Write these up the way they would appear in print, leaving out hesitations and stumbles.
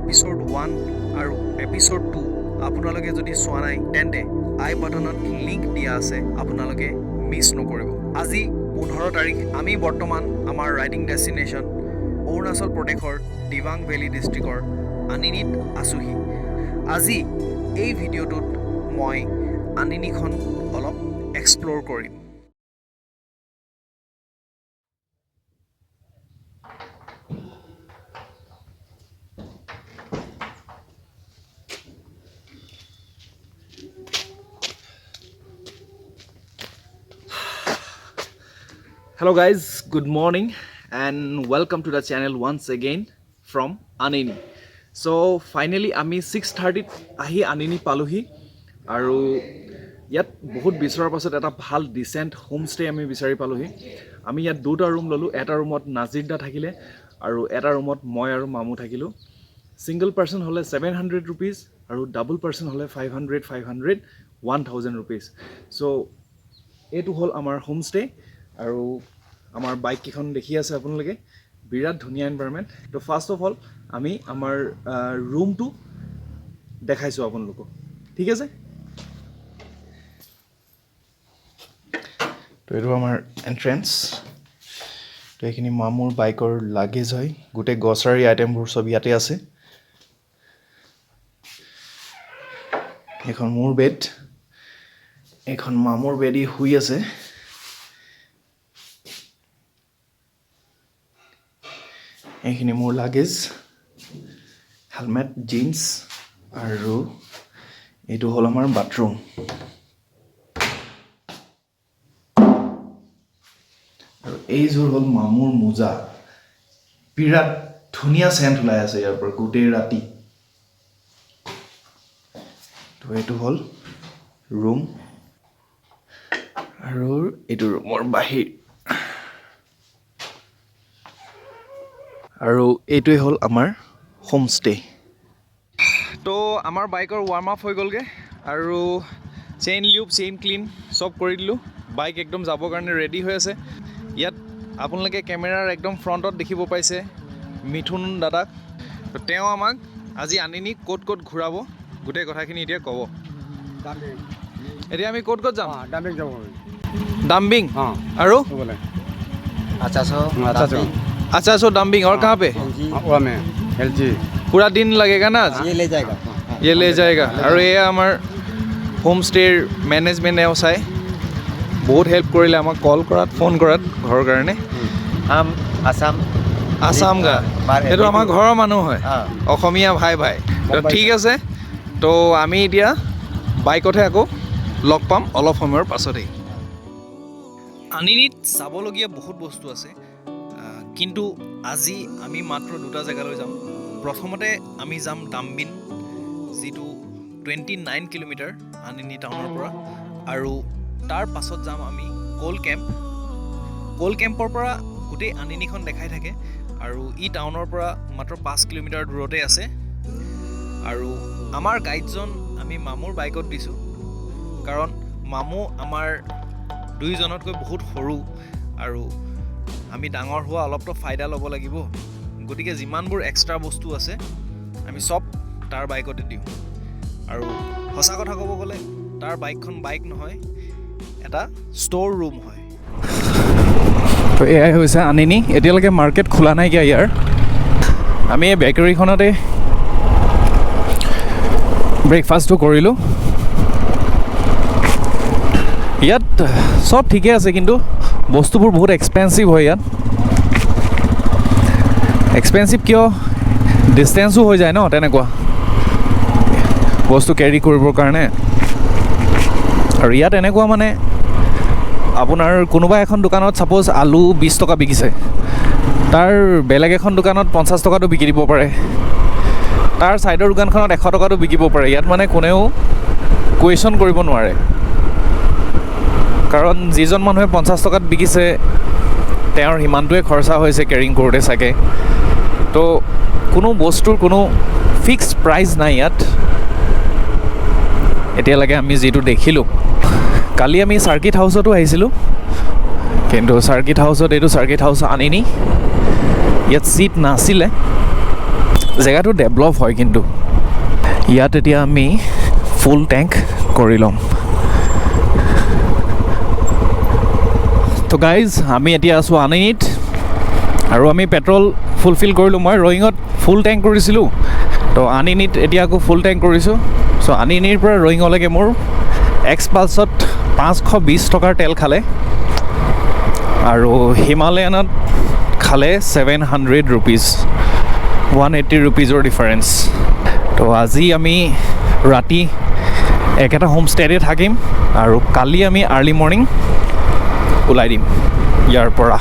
Episode 1 আৰু episode 2 আপোনালোকে যদি চোৱা নাই তেন্তে আই বাটনত লিংক দিয়া আছে, আপোনালোকে মিছ নকৰিব। আজি 15 তাৰিখ, আমি বৰ্তমান আমাৰ ৰাইডিং ডেষ্টিনেশ্যন অৰুণাচল প্ৰদেশৰ দিবাং ভেলী ডিষ্ট্ৰিক্টৰ আনিনীত আছোহি। আজি এই ভিডিঅ'টোত মই আনিনীখন অলপ এক্সপ্ল'ৰ কৰিম। Hello guys, good morning and welcome to the channel once again from Anini. So finally আমি 6:30 আহি আনিনি পালোহি আৰু ইয়াত বহুত বিচৰাৰ পাছত এটা ভাল ডিচেণ্ট হোমষ্টে আমি বিচাৰি পালোহি। আমি ইয়াত দুটা ৰুম ল'লোঁ। এটা ৰুমত নাজিৰ দা থাকিলে আৰু এটা ৰুমত মই আৰু মামু থাকিলোঁ। ছিংগল পাৰ্চন হ'লে 700 ৰুপিজ আৰু ডাবল পাৰ্চন হ'লে 500 1000 ৰুপিজ। চ' এইটো হ'ল আমাৰ হোমষ্টে আৰু আমাৰ বাইক কেইখন দেখি আছে আপোনালোকে, বিৰাট ধুনীয়া এনভাইৰনমেণ্ট। তো ফাৰ্ষ্ট অফ অল আমি আমাৰ ৰুমটো দেখাইছোঁ আপোনালোকক, ঠিক আছে? তো এইটো আমাৰ এণ্ট্ৰেঞ্চ। তো এইখিনি মামুৰ বাইকৰ লাগেজ হয়, গোটেই গ্ৰছাৰী আইটেমবোৰ চব ইয়াতে আছে। এইখন মোৰ বেড, এইখন মামুৰ বেডি শুই আছে। এইখিনি মোৰ লাগেজ, হেলমেট, জিন্স আৰু এইটো হ'ল আমাৰ বাথৰুম। আৰু এইযোৰ হ'ল মামুৰ মোজা। বিৰাট ধুনীয়া চেণ্ট ওলাই আছে ইয়াৰ পৰা গোটেই ৰাতি। তো এইটো হ'ল ৰুম আৰু এইটো ৰুমৰ বাহিৰ। আৰু এইটোৱে হ'ল আমাৰ হোমষ্টে। তো আমাৰ বাইকৰ ৱাৰ্ম আপ হৈ গ'লগৈ আৰু চেইন লিউব, চেইন ক্লিন চব কৰি দিলোঁ। বাইক একদম যাবৰ কাৰণে ৰেডি হৈ আছে। ইয়াত আপোনালোকে কেমেৰাৰ একদম ফ্ৰণ্টত দেখিব পাইছে মিথুন দাদাক। তো তেওঁ আমাক আজি আনিনি ক'ত ক'ত ঘূৰাব গোটেই কথাখিনি এতিয়া ক'ব। এতিয়া আমি ক'ত ক'ত যাম? ডাম্বিং যাব। डाम्बिंग और अच्छा सो डाम्बिंग और कहाँ पे? एलजी पूरा दिन लगेगा ना? ये ले जाएगा और ये हमार होम स्टे मैनेजमेंट है चाय बहुत हेल्प करिले आमाक कल करात फोन करात घर कारणे। हम आसाम का ये तो आमार घर मानुह है অসমীয়া ভাই ভাই। তো ঠিক আছে, তো আমি এতিয়া বাইকতহে আকৌ লগ পাম অলপ সময়ৰ পাছতেই। আনিনিত চাবলগীয়া বহুত বস্তু আছে, কিন্তু আজি আমি মাত্ৰ দুটা জেগালৈ যাম। প্ৰথমতে আমি যাম ডাম্বিন, যিটো 29 কিলোমিটাৰ আনিনি টাউনৰ পৰা, আৰু তাৰ পাছত যাম আমি কোল কেম্প। কোল কেম্পৰ পৰা গোটেই আনিনিখন দেখাই থাকে আৰু ই টাউনৰ পৰা মাত্ৰ 5 কিলোমিটাৰ দূৰতে আছে। আৰু আমাৰ গাইডজন আমি মামুৰ বাইকত দিছোঁ, কাৰণ মামু আমাৰ দুইজনতকৈ বহুত সৰু আৰু আমি ডাঙৰ হোৱা অলপতো ফাইদা ল'ব লাগিব। গতিকে যিমানবোৰ এক্সট্ৰা বস্তু আছে আমি চব তাৰ বাইকতে দিওঁ। আৰু সঁচা কথা ক'ব গ'লে তাৰ বাইকখন বাইক নহয়, এটা ষ্ট'ৰ ৰুম হয়। তো এয়াই হৈছে আনিনি। এতিয়ালৈকে মাৰ্কেট খোলা নাইকিয়া ইয়াৰ। আমি এই বেকাৰীখনতে ব্ৰেকফাষ্টটো কৰিলোঁ। ইয়াত চব ঠিকে আছে, কিন্তু বস্তুবোৰ বহুত এক্সপেঞ্চিভ হয় ইয়াত। এক্সপেঞ্চিভ কিয়? ডিষ্টেঞ্চো হৈ যায় ন, তেনেকুৱা বস্তু কেৰি কৰিবৰ কাৰণে। আৰু ইয়াত এনেকুৱা মানে আপোনাৰ কোনোবা এখন দোকানত ছাপ'জ আলু 20 টকা বিকিছে, তাৰ বেলেগ এখন দোকানত 50 টকাটো বিকি দিব পাৰে, তাৰ ছাইডৰ দোকানখনত 100 টকাটো বিকিব পাৰে। ইয়াত মানে কোনেও কুৱেশ্যন কৰিব নোৱাৰে, কাৰণ যিজন মানুহে 50 টকাত বিকিছে তেওঁৰ সিমানটোৱে খৰচা হৈছে কেৰিং কৰোঁতে চাগে। তো কোনো বস্তুৰ কোনো ফিক্স প্ৰাইচ নাই ইয়াত এতিয়ালৈকে আমি যিটো দেখিলোঁ। কালি আমি চাৰ্কিট হাউচতো আহিছিলোঁ, কিন্তু চাৰ্কিট হাউচত এইটো চাৰ্কিট হাউচ আনিনি, ইয়াত ছিট নাছিলে। জেগাটো ডেভেলপ হয় কিন্তু ইয়াত এতিয়া আমি ফুল টেংক কৰি ল'ম। তো গাইজ আমি এতিয়া আছোঁ আনিনীত আৰু আমি পেট্ৰল ফুলফিল কৰিলোঁ। মই ৰয়িঙত ফুল টেংক কৰিছিলোঁ, তো আনিনীত এতিয়া আকৌ ফুল টেংক কৰিছোঁ। চ' আনিনীৰ পৰা ৰয়িঙলৈকে মোৰ এক্সপালছত 520 টকাৰ তেল খালে আৰু হিমালয়ানত খালে 700 ৰুপিজ, 180 ৰুপিজৰ ডিফাৰেঞ্চ। তো আজি আমি ৰাতি একেটা হোমষ্টেতে থাকিম আৰু কালি আমি আৰ্লি মৰ্ণিং ওলাই দিম ইয়াৰ পৰা।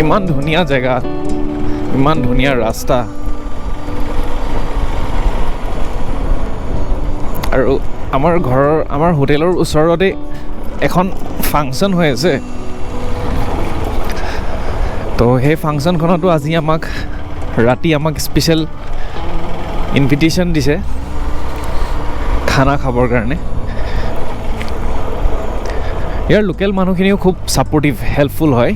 ইমান ধুনীয়া জেগা, ইমান ধুনীয়া ৰাস্তা, আৰু আমাৰ হোটেলৰ ওচৰতে এখন ফাংচন হৈ আছে। তো সেই ফাংচনখনতো আজি ৰাতি আমাক স্পেচিয়েল ইনভিটেশ্যন দিছে খানা খাবৰ কাৰণে। ইয়াৰ লোকেল মানুহখিনিও খুব ছাপৰ্টিভ, হেল্পফুল হয়।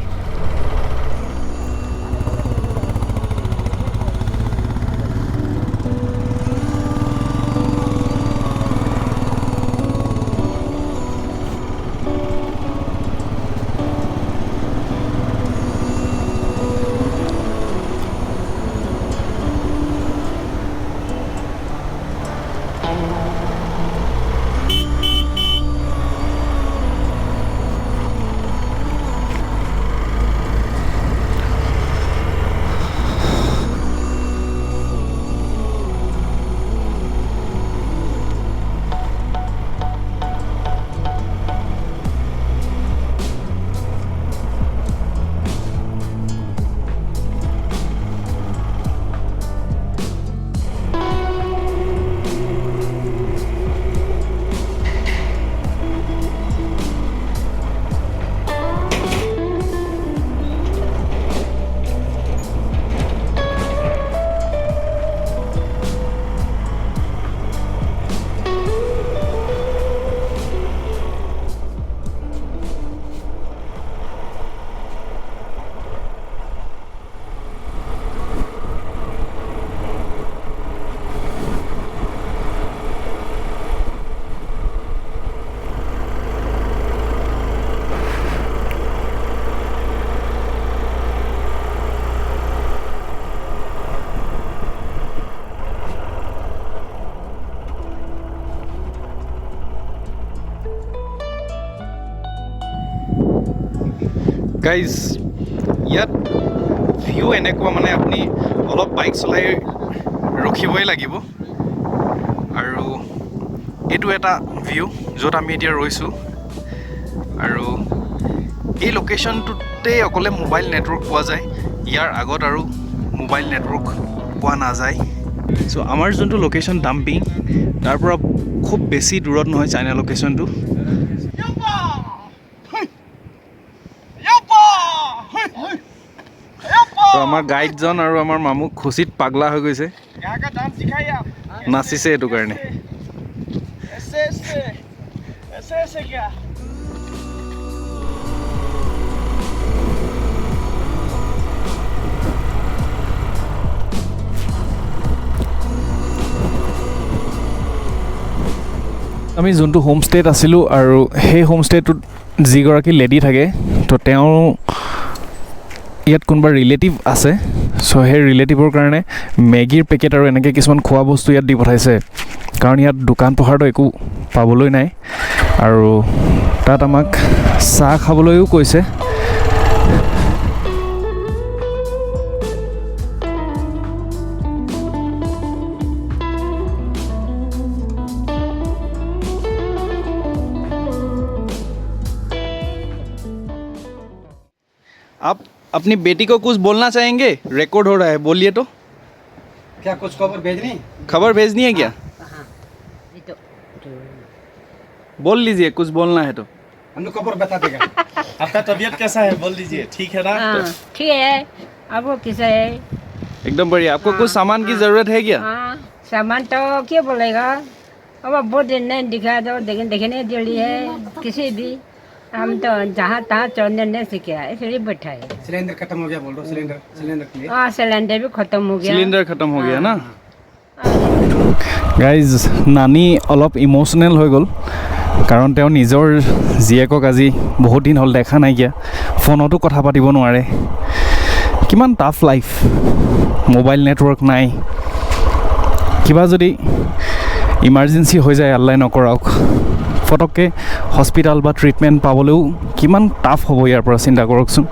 গাইজ ইয়াত ভিউ এনেকুৱা, মানে আপুনি অলপ বাইক চলাই ৰখিবই লাগিব। আৰু এইটো এটা ভিউ য'ত আমি এতিয়া ৰৈছোঁ, আৰু এই লোকেশ্যনটোতে অকলে মোবাইল নেটৱৰ্ক পোৱা যায়। ইয়াৰ আগত আৰু মোবাইল নেটৱৰ্ক পোৱা নাযায়। চ' আমাৰ যোনটো লোকেশ্যন ডাম্পিং, তাৰ পৰা খুব বেছি দূৰত নহয় চাইনা লোকেশ্যনটো। তো আমাৰ গাইডজন আৰু আমাৰ মামু খুচিত পাগলা হৈ গৈছে, নাচিছে এইটো কাৰণে। আমি যোনটো হোমষ্টেত আছিলোঁ, আৰু সেই হোমষ্টেটোত যিগৰাকী লেডি থাকে, তো তেওঁ ইয়াত কোনোবা ৰিলেটিভ আছে। চ' সেই ৰিলেটিভৰ কাৰণে মেগীৰ পেকেট আৰু এনেকৈ কিছুমান খোৱা বস্তু ইয়াত দি পঠাইছে, কাৰণ ইয়াত দোকান পোহাৰটো একো পাবলৈ নাই। আৰু তাত আমাক চাহ খাবলৈও কৈছে। आप अपनी बेटी को कुछ बोलना चाहेंगे? रिकॉर्ड हो रहा है, बोलिए तो। क्या कुछ खबर भेजनी? खबर भेजनी है क्या? बोल लीजिए, कुछ बोलना है तो। हम लोग खबर बता देगा। आपका तबीयत कैसा है बोल दीजिए, ठीक है ना? ठीक है। आपको कैसा है? एकदम बढ़िया। आपको कुछ सामान की ज़रूरत है क्या? सामान तो क्या बोलेगा, अब बहुत दिन नहीं दिखा तो देखने के लिए किसी भी हम तो जहाँ तहाँ चढ़ने नहीं सीखे है, इसलिए बैठा है। सिलेंडर खत्म हो गया बोल दो, सिलेंडर के लिए। हाँ, सिलेंडर भी खत्म हो गया। চিলিণ্ডাৰ খতম হৈ গया না গাইজ নানি অলপ ইম'চনেল হৈ গ'ল কাৰণ তেওঁ নিজৰ জীয়েকক আজি বহুত দিন হ'ল দেখা নাইকিয়া ফোনতো কথা পাতিব নোৱাৰে কিমান টাফ লাইফ মোবাইল নেটৱৰ্ক নাই কিবা যদি ইমাৰ্জেঞ্চি হৈ যায় আল্লাই নকৰাওক ফটককৈ হস্পিটাল বা ট্ৰিটমেণ্ট পাবলৈও কিমান টাফ হ'ব ইয়াৰ পৰা চিন্তা কৰকচোন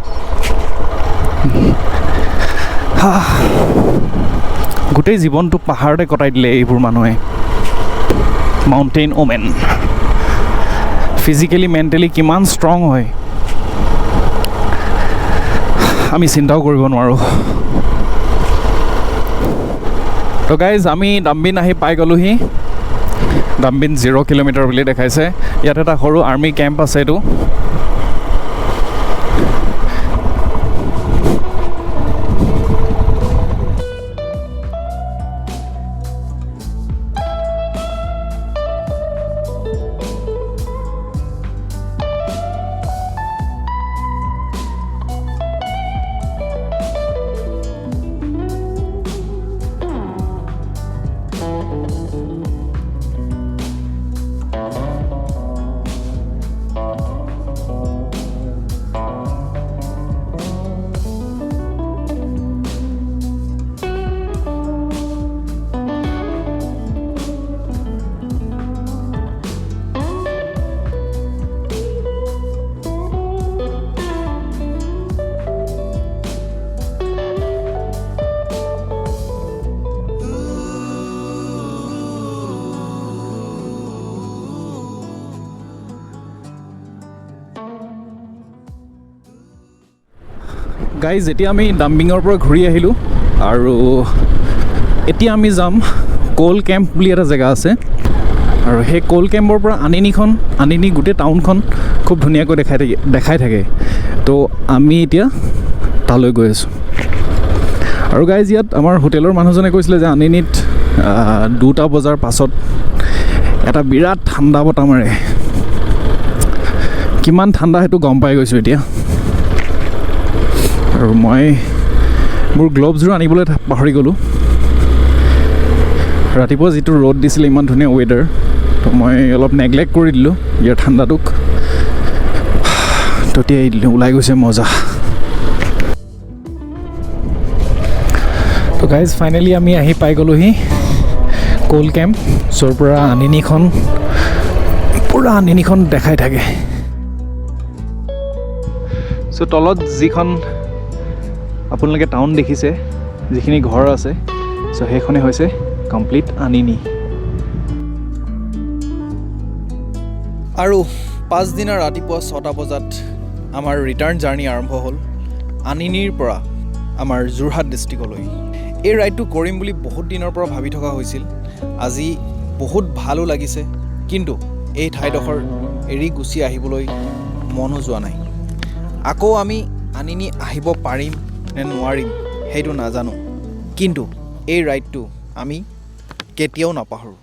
গোটেই জীৱনটো পাহাৰতে কটাই দিলে এইবোৰ মানুহে মাউণ্টেইন ওমেন ফিজিকেলি মেণ্টেলি কিমান ষ্ট্ৰং হয় আমি চিন্তাও কৰিব নোৱাৰোঁ তো গাইজ আমি ডাম্বিন আহি পাই গ'লোহি ডাম্বিন 0 কিলোমিটাৰ বুলি দেখাইছে ইয়াত এটা সৰু আৰ্মি কেম্প আছে এইটো গাইজ এতিয়া আমি ডাম্বিঙৰ পৰা ঘূৰি আহিলোঁ আৰু এতিয়া আমি যাম কোল কেম্প বুলি এটা জেগা আছে আৰু সেই কোল কেম্পৰ পৰা আনিনি গোটেই টাউনখন খুব ধুনীয়াকৈ দেখাই থাকে তো আমি এতিয়া তালৈ গৈ আছোঁ আৰু গাইজ ইয়াত আমাৰ হোটেলৰ মানুহজনে কৈছিলে যে আনিনিত 2টা বজাৰ পাছত এটা বিৰাট ঠাণ্ডা বতাহ মাৰে কিমান ঠাণ্ডা সেইটো গম পাই গৈছোঁ এতিয়া আৰু মই মোৰ গ্ল'ভছযোৰ আনিবলৈ পাহৰি গ'লোঁ ৰাতিপুৱা যিটো ৰ'দ দিছিলে ইমান ধুনীয়া ৱেডাৰ তো মই অলপ নেগলেক্ট কৰি দিলোঁ ইয়াৰ ঠাণ্ডাটোক ততিয়াই দিলোঁ ওলাই গৈছে মজা তো গাইজ ফাইনেলি আমি আহি পাই গ'লোহি কোল কেম্প য'ৰ পৰা আনিনিখন দেখাই থাকে চ' তলত যিখন আপোনালোকে টাউন দেখিছে যিখিনি ঘৰ আছে চ' সেইখনে হৈছে কমপ্লিট আনিনি আৰু 5 দিনা ৰাতিপুৱা 6টা বজাত আমাৰ ৰিটাৰ্ণ জাৰ্ণি আৰম্ভ হ'ল আনিনিৰ পৰা আমাৰ যোৰহাট ডিষ্ট্ৰিক্টলৈ এই ৰাইডটো কৰিম বুলি বহুত দিনৰ পৰা ভাবি থকা হৈছিল আজি বহুত ভালো লাগিছে কিন্তু এই ঠাইডোখৰ এৰি গুচি আহিবলৈ মনো যোৱা নাই আকৌ আমি আনিনি আহিব পাৰিম নে নোৱাৰিম সেইটো নাজানো কিন্তু এই ৰাইডটো আমি কেতিয়াও নাপাহৰোঁ